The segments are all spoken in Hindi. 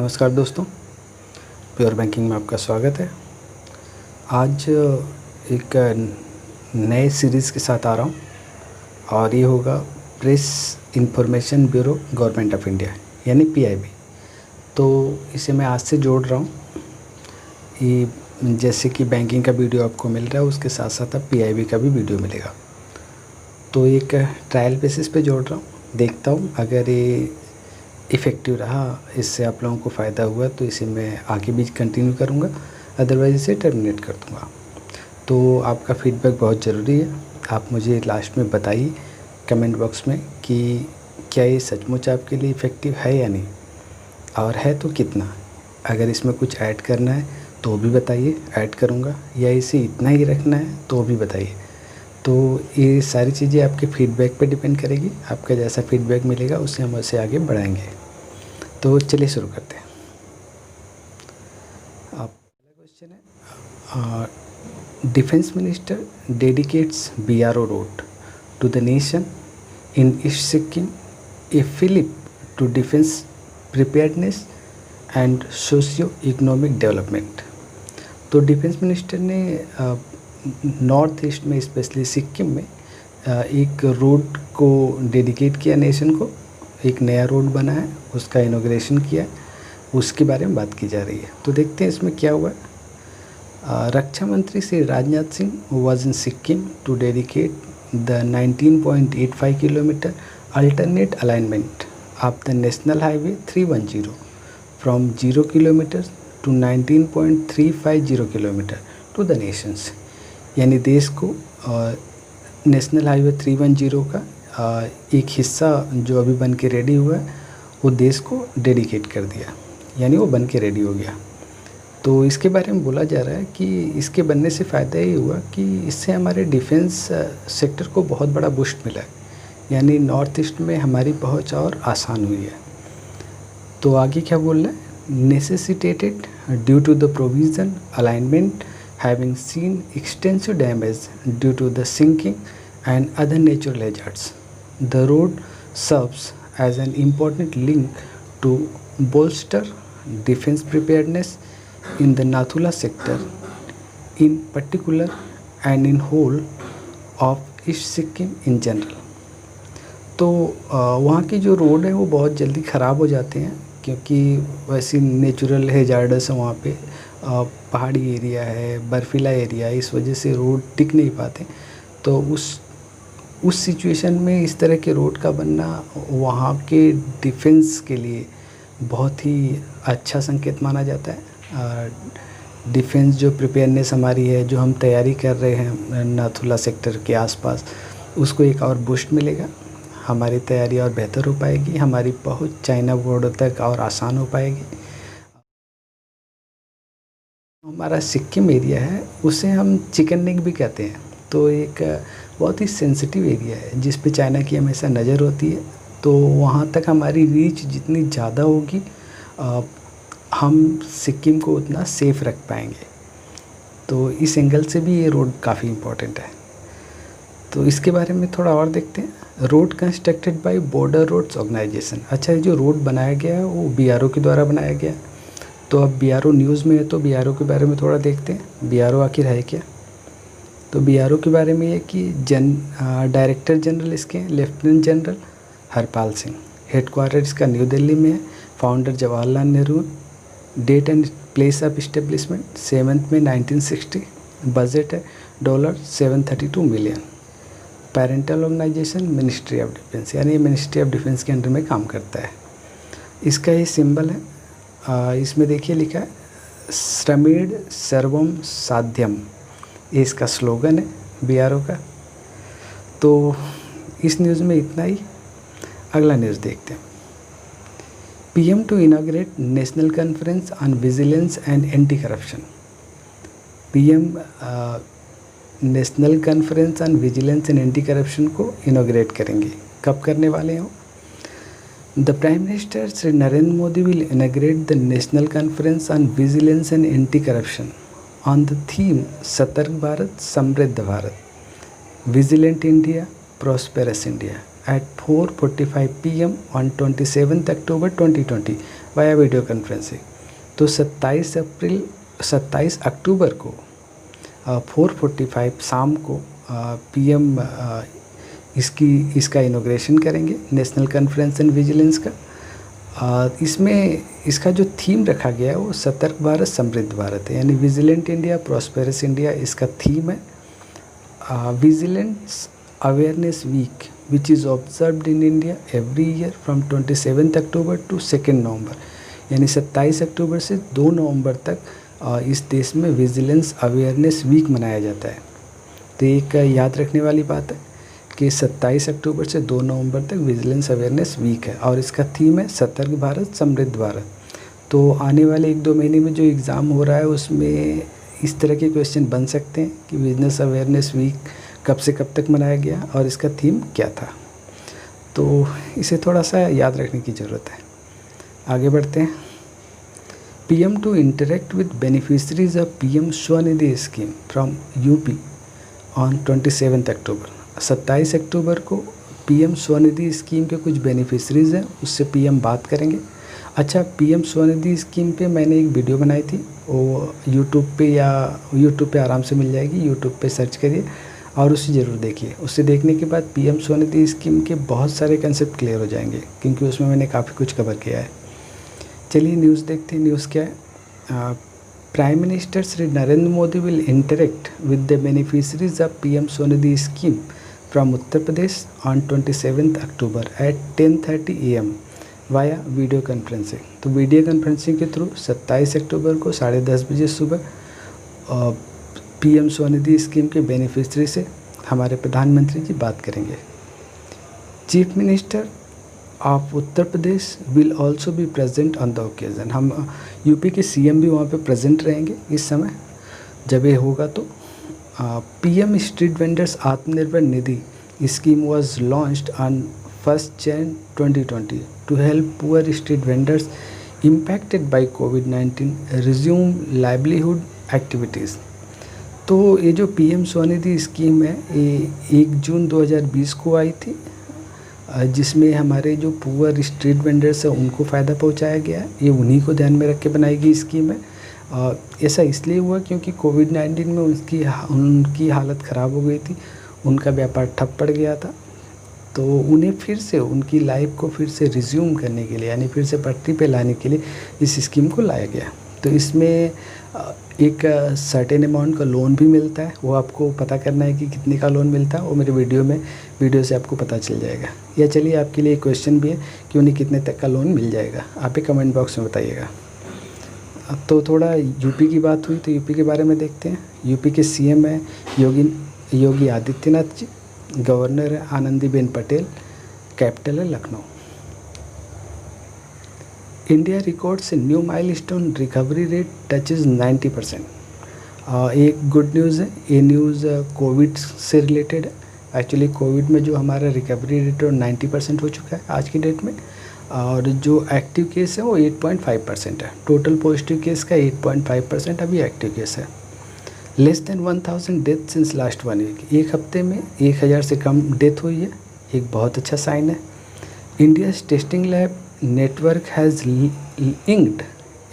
नमस्कार दोस्तों, प्योर बैंकिंग में आपका स्वागत है। आज एक नए सीरीज़ के साथ आ रहा हूँ और ये होगा press information bureau government of India यानी पीआईबी। तो इसे मैं आज से जोड़ रहा हूँ। ये जैसे कि बैंकिंग का वीडियो आपको मिल रहा है, उसके साथ साथ अब पीआईबी का भी वीडियो मिलेगा। तो एक ट्रायल बेसिस पे जोड़ रहा हूँ, देखता हूँ अगर ये इफ़ेक्टिव रहा, इससे आप लोगों को फ़ायदा हुआ तो इसे मैं आगे भी कंटिन्यू करूँगा, अदरवाइज़ इसे टर्मिनेट कर दूँगा। तो आपका फीडबैक बहुत ज़रूरी है। आप मुझे लास्ट में बताइए कमेंट बॉक्स में कि क्या ये सचमुच आपके लिए इफ़ेक्टिव है या नहीं, और है तो कितना। अगर इसमें कुछ ऐड करना है तो भी बताइए, ऐड करूँगा, या इसे इतना ही रखना है तो भी बताइए। तो ये सारी चीज़ें आपके फीडबैक पे डिपेंड करेगी। आपका जैसा फीडबैक मिलेगा उससे हम उसे आगे बढ़ाएंगे। तो चलिए शुरू करते हैं। अब पहला क्वेश्चन है, defence minister dedicates BRO road to the nation in east Sikkim, a fillip to defence preparedness and socio economic development. तो डिफेंस मिनिस्टर ने नॉर्थ ईस्ट में, स्पेशली सिक्किम में, एक रोड को डेडिकेट किया नेशन को। एक नया रोड बना है, उसका इनॉग्रेशन किया है, उसके बारे में बात की जा रही है। तो देखते हैं इसमें क्या हुआ। रक्षा मंत्री Shri Rajnath Singh was in Sikkim to dedicate the 19.85 kilometre alternate alignment of the national highway 310 from 0 kilometre to 19.350 kilometre to the nations. यानी देश को नेशनल हाईवे 310 का एक हिस्सा जो अभी बन के रेडी हुआ है, वो देश को डेडिकेट कर दिया, यानी वो बन के रेडी हो गया। तो इसके बारे में बोला जा रहा है कि इसके बनने से फ़ायदा ये हुआ कि इससे हमारे डिफेंस सेक्टर को बहुत बड़ा बूस्ट मिला है, यानी नॉर्थ ईस्ट में हमारी पहुंच और आसान हुई है। तो आगे क्या बोल रहा है, necessitated due to the provision alignment having seen extensive damage due to the sinking and other natural hazards. The road serves as an important link to bolster defense preparedness in the Nathula sector in particular and in whole of East Sikkim in general. तो वहाँ की जो रोड है वो बहुत जल्दी ख़राब हो जाते हैं, क्योंकि वैसी नेचुरल हैजार्डस है वहाँ पे, पहाड़ी एरिया है, बर्फीला एरिया है, इस वजह से रोड टिक नहीं पाते। तो उस सिचुएशन में इस तरह के रोड का बनना वहाँ के डिफेंस के लिए बहुत ही अच्छा संकेत माना जाता है। डिफेंस जो प्रिपेयरनेस हमारी है, जो हम तैयारी कर रहे हैं नाथुला सेक्टर के आसपास, उसको एक और बूस्ट मिलेगा। हमारी तैयारी और बेहतर हो पाएगी, हमारी पहुँच चाइना बॉर्डर तक और आसान हो पाएगी। हमारा सिक्किम एरिया है, उसे हम चिकन नेक भी कहते हैं। तो एक बहुत ही सेंसिटिव एरिया है जिस पे चाइना की हमेशा नज़र होती है। तो वहाँ तक हमारी रीच जितनी ज़्यादा होगी, हम सिक्किम को उतना सेफ रख पाएंगे। तो इस एंगल से भी ये रोड काफ़ी इम्पोर्टेंट है। तो इसके बारे में थोड़ा और देखते हैं। Road constructed by border roads organisation. अच्छा, ये जो रोड बनाया गया है वो बीआरओ के द्वारा बनाया गया है। तो अब बीआरओ न्यूज़ में है, तो बीआरओ के बारे में थोड़ा देखते हैं, बीआरओ आखिर है क्या। तो बीआरओ के बारे में ये कि डायरेक्टर जनरल इसके lieutenant general Harpal Singh, headquarter इसका न्यू दिल्ली में है, founder Jawaharlal Nehru, date and place of establishment 7 May 1960, budget है $732 million, parental organisation ministry of defence, यानी मिनिस्ट्री ऑफ डिफेंस के अंडर में काम करता है। इसका ये सिंबल है, इसमें देखिए लिखा है श्रमेण सर्वम साध्यम, ये इसका स्लोगन है बीआरओ का। तो इस न्यूज़ में इतना ही। अगला न्यूज़ देखते हैं। PM to inaugurate national conference on vigilance and anti corruption. PM national conference on vigilance and anti corruption को इनॉग्रेट करेंगे। कब करने वाले हो? The Prime Minister Sri Narendra Modi will inaugurate the National Conference on Vigilance and Anti-Corruption on the theme Satark Bharat Samriddh Bharat, Vigilant India, Prosperous India at 4:45 p.m. on 27th October 2020 via video conferencing. तो 27 अक्टूबर को 4:45 शाम को पीएम इसका इनॉग्रेशन करेंगे, नेशनल कॉन्फ्रेंस एंड विजिलेंस का। इसमें इसका जो थीम रखा गया है वो सतर्क भारत समृद्ध भारत है, यानी विजिलेंट इंडिया प्रॉस्पेरस इंडिया इसका थीम है। Vigilance awareness week which is observed in India every year from 27 October to 2 November, यानी 27 अक्टूबर से 2 नवंबर तक इस देश में विजिलेंस अवेयरनेस वीक मनाया जाता है। तो एक याद रखने वाली बात है कि 27 अक्टूबर से 2 नवंबर तक विजिलेंस अवेयरनेस वीक है और इसका थीम है सतर्क भारत समृद्ध भारत। तो आने वाले 1-2 महीने में जो एग्ज़ाम हो रहा है उसमें इस तरह के क्वेश्चन बन सकते हैं कि विजिलेंस अवेयरनेस वीक कब से कब तक मनाया गया और इसका थीम क्या था। तो इसे थोड़ा सा याद रखने की ज़रूरत है। आगे बढ़ते हैं। PM to interact with beneficiaries of PM Svanidhi scheme from UP on 27 October. 27 October को PM स्वनिधि स्कीम के कुछ बेनिफिशरीज़ हैं, उससे PM बात करेंगे। अच्छा, PM स्वनिधि स्कीम पे मैंने एक वीडियो बनाई थी, वो यूट्यूब पे आराम से मिल जाएगी। यूट्यूब पे सर्च करिए और उसे ज़रूर देखिए। उसे देखने के बाद PM स्वनिधि स्कीम के बहुत सारे कंसेप्ट क्लियर हो जाएंगे, क्योंकि उसमें मैंने काफ़ी कुछ कवर किया है। चलिए न्यूज़ देखते हैं। न्यूज़ क्या है? Prime minister Shri Narendra Modi will interact with the beneficiaries of PM Svanidhi scheme from Uttar Pradesh on 27 October at 10:30 AM via video conferencing. तो वीडियो कॉन्फ्रेंसिंग के थ्रू 27 अक्टूबर को 10:30 बजे सुबह PM स्वनिधि स्कीम के बेनिफिशरी से हमारे प्रधानमंत्री जी बात करेंगे। Chief minister of Uttar Pradesh will also be present on the occasion. हम यूपी के CM भी वहाँ पे प्रेजेंट रहेंगे इस समय जब ये होगा। तो PM street vendors Atmanirbhar Nidhi scheme was launched on 1 Jan 2020 to help poor street vendors impacted by कोविड-19 रिज्यूम लाइवलीहुड एक्टिविटीज़। तो ये जो PM स्वनिधि स्कीम है ये 1 जून 2020 को आई थी, जिसमें हमारे जो पुअर स्ट्रीट वेंडर्स हैं उनको फ़ायदा पहुंचाया गया है। ये उन्हीं को ध्यान में रख के बनाई गई स्कीम है। ऐसा इसलिए हुआ क्योंकि कोविड-19 में उनकी हालत ख़राब हो गई थी, उनका व्यापार ठप पड़ गया था। तो उन्हें फिर से उनकी लाइफ को फिर से रिज्यूम करने के लिए, यानी फिर से पटरी पे लाने के लिए इस स्कीम को लाया गया। तो इसमें एक सर्टेन अमाउंट का लोन भी मिलता है। वो आपको पता करना है कि कितने का लोन मिलता है, वो मेरे वीडियो से आपको पता चल जाएगा। या चलिए आपके लिए एक क्वेश्चन भी है कि उन्हें कितने तक का लोन मिल जाएगा, आप एक कमेंट बॉक्स में बताइएगा। तो थोड़ा यूपी की बात हुई तो यूपी के बारे में देखते हैं। यूपी के CM है योगी आदित्यनाथ जी, गवर्नर है आनंदीबेन पटेल, कैपिटल है Lucknow. India records a new milestone, recovery rate touches 90%। एक गुड न्यूज़ है, ये न्यूज़ कोविड से रिलेटेड है। एक्चुअली कोविड में जो हमारा रिकवरी रेट 90% हो चुका है आज की डेट में, और जो एक्टिव केस है वो 8.5% है। टोटल पॉजिटिव केस का 8.5% अभी एक्टिव केस है। Less than 1000 death since last 1 week. एक हफ्ते में 1000 से कम डेथ हुई है, एक बहुत अच्छा साइन है। India testing lab network has linked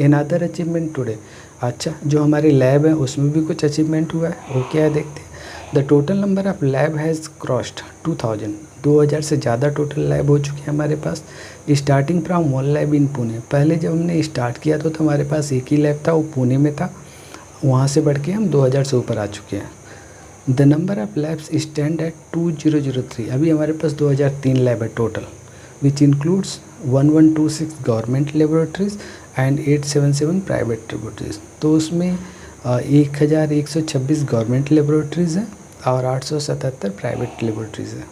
another achievement today. अच्छा, जो हमारे लैब है उसमें भी कुछ अचीवमेंट हुआ है, वो क्या है देखते हैं। The total number of lab has crossed 2000। 2000 से ज़्यादा टोटल लैब हो चुके हैं हमारे पास। Starting from 1 lab in Pune. पहले जब हमने स्टार्ट किया तो हमारे पास एक ही लैब था, वो पुणे में था। वहाँ से बढ़ के हम 2000 से ऊपर आ चुके हैं। The number of labs stand at 2003। अभी हमारे पास 2003 लैब है total, which includes 1126 government laboratories and 877 private laboratories. तो उसमें 1126 गवर्नमेंट लेबोरेटरीज़ हैं और 877 प्राइवेट लेबोरेटरीज़ हैं।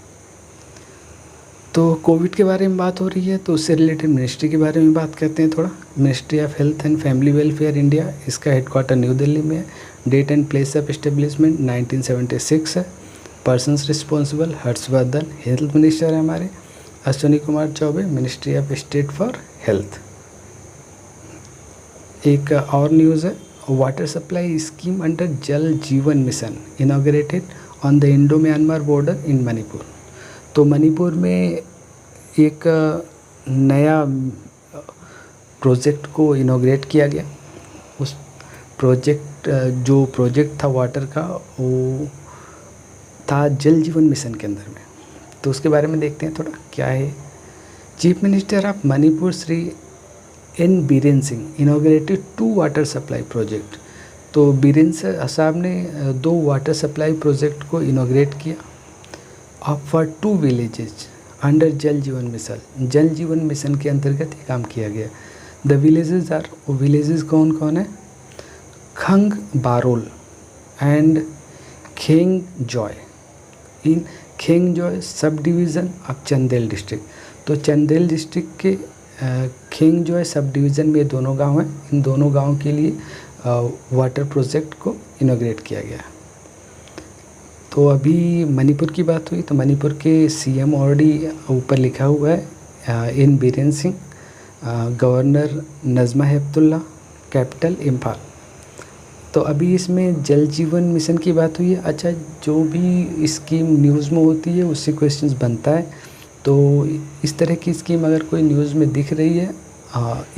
तो कोविड के बारे में बात हो रही है तो उससे रिलेटेड मिनिस्ट्री के बारे में बात करते हैं थोड़ा। Ministry of health and family welfare India, इसका हेडक्वार्टर न्यू दिल्ली में है। Date and place of establishment 1976 है। Persons responsible Harshvardhan health minister है हमारे। Ashwini Kumar Choubey ministry of state for health. एक और न्यूज़ है, water supply scheme under Jal Jeevan mission inaugurated on the Indo Myanmar border in Manipur. तो मणिपुर में एक नया प्रोजेक्ट को इनॉग्रेट किया गया। उस जो प्रोजेक्ट था वाटर का, वो था जल जीवन मिशन के अंदर में। तो उसके बारे में देखते हैं थोड़ा क्या है। Chief minister of Manipur Shri N Biren Singh inaugurated 2 water supply project. तो बीरेन साहब ने 2 वाटर सप्लाई प्रोजेक्ट को इनॉग्रेट किया for 2 villages under Jal Jeevan mission. जल जीवन मिशन के अंतर्गत ये काम किया गया। द विलेजेस आर, वो विलेजेस कौन कौन है? Khangbarol and Khengjoy in Khengjoy sub division of Chandel district. तो चंदेल डिस्ट्रिक्ट के खेंग जॉय सब डिवीज़न में ये दोनों गांव हैं। इन दोनों गांव के लिए वाटर प्रोजेक्ट को इनॉग्रेट किया गया। तो अभी मणिपुर की बात हुई, तो मणिपुर के सीएम ऑलरेडी ऊपर लिखा हुआ है N Biren Singh, governor Najma Heptulla, capital Imphal. तो अभी इसमें जल जीवन मिशन की बात हुई है। अच्छा, जो भी स्कीम न्यूज़ में होती है उससे क्वेश्चंस बनता है। तो इस तरह की स्कीम अगर कोई न्यूज़ में दिख रही है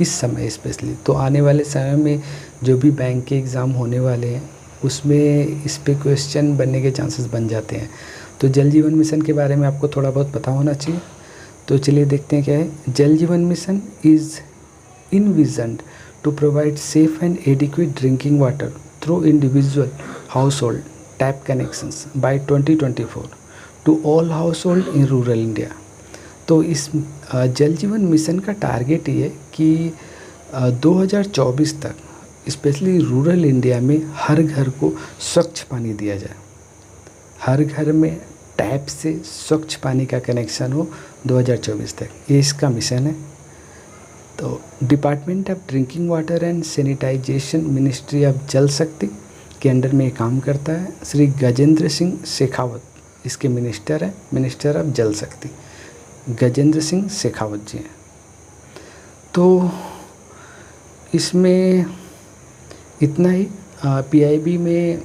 इस समय स्पेशली, तो आने वाले समय में जो भी बैंक के एग्ज़ाम होने वाले हैं उसमें इस पे क्वेश्चन बनने के चांसेस बन जाते हैं। तो जल जीवन मिशन के बारे में आपको थोड़ा बहुत पता होना चाहिए। तो चलिए देखते हैं क्या है। जल Jeevan mission is envisioned to provide safe and adequate drinking water through individual household tap connections by 2024 to all household in rural India। तो इस जल जीवन मिशन का टारगेट ये है कि 2024 तक स्पेशली रूरल इंडिया में हर घर को स्वच्छ पानी दिया जाए। हर घर में टैप से स्वच्छ पानी का कनेक्शन हो 2024 तक, ये इसका मिशन है। तो department of drinking water and sanitisation ministry of Jal Shakti के अंडर में काम करता है। श्री गजेंद्र सिंह शेखावत इसके मिनिस्टर हैं, मिनिस्टर ऑफ जल शक्ति गजेंद्र सिंह शेखावत जी हैं। तो इसमें इतना ही। पीआईबी में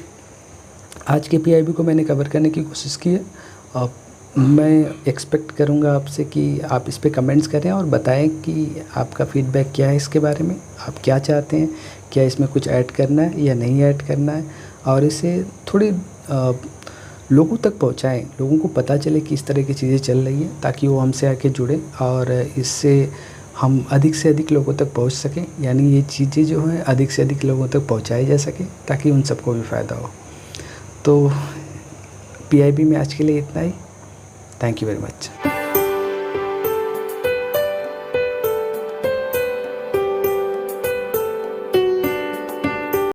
आज के पीआईबी को मैंने कवर करने की कोशिश की है। मैं एक्सपेक्ट करूंगा आपसे कि आप इस पे कमेंट्स करें और बताएं कि आपका फीडबैक क्या है इसके बारे में, आप क्या चाहते हैं, क्या इसमें कुछ ऐड करना है या नहीं ऐड करना है, और इसे थोड़ी लोगों तक पहुंचाएं, लोगों को पता चले कि इस तरह की चीज़ें चल रही हैं, ताकि वो हमसे आके जुड़ें और इससे हम अधिक से अधिक लोगों तक पहुंच सकें। यानी ये चीज़ें जो हैं अधिक से अधिक लोगों तक पहुंचाई जा सके ताकि उन सबको भी फ़ायदा हो। तो पीआईबी में आज के लिए इतना ही। Thank you very much.